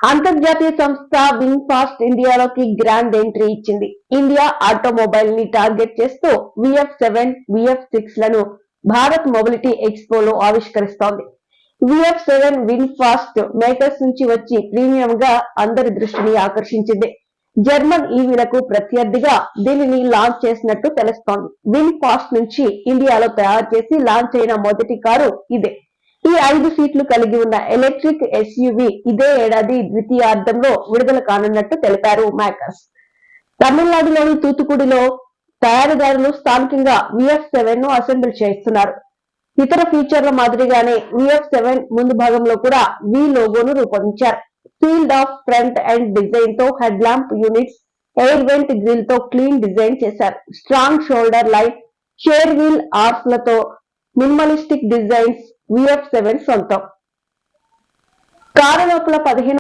అంతర్జాతీయ సంస్థ విన్ఫాస్ట్ ఇండియాలోకి గ్రాండ్ ఎంట్రీ ఇచ్చింది. ఇండియా ఆటోమొబైల్ ని టార్గెట్ చేస్తూ VF7, VF6 లను భారత్ మొబిలిటీ ఎక్స్పోలో ఆవిష్కరిస్తోంది. VF7 విన్ఫాస్ట్ మేకర్స్ నుంచి వచ్చి ప్రీమియం గా అందరి దృష్టిని ఆకర్షించింది. జర్మన్ ఈవీలకు ప్రత్యర్థిగా దీనిని లాంచ్ చేసినట్టు తెలుస్తోంది. విన్ఫాస్ట్ నుంచి ఇండియాలో తయారు చేసి లాంచ్ అయిన మొదటి కారు ఇదే. ఈ 5 సీట్లు కలిగి ఉన్న ఎలక్ట్రిక్ SUV ఇదే ఏడాది ద్వితీయార్థంలో విడుదల కానున్నట్టు తెలిపారు మేకర్స్. తమిళనాడులోని తూతుకుడిలో తయారీదారులు స్థానికంగా VF7 ను అసెంబుల్ చేస్తున్నారు. ఇతర ఫీచర్ల మాదిరిగానే VF7 ముందు భాగంలో కూడా V లోగోను రూపొందించారు. Field of front end design తో head lamp units, air vent grill తో క్లీన్ డిజైన్ చేశారు. Strong shoulder light, sheer wheel arches లతో మినిమలిస్టిక్ డిజైన్స్ VF7 సొంతం. కారు లోపల 15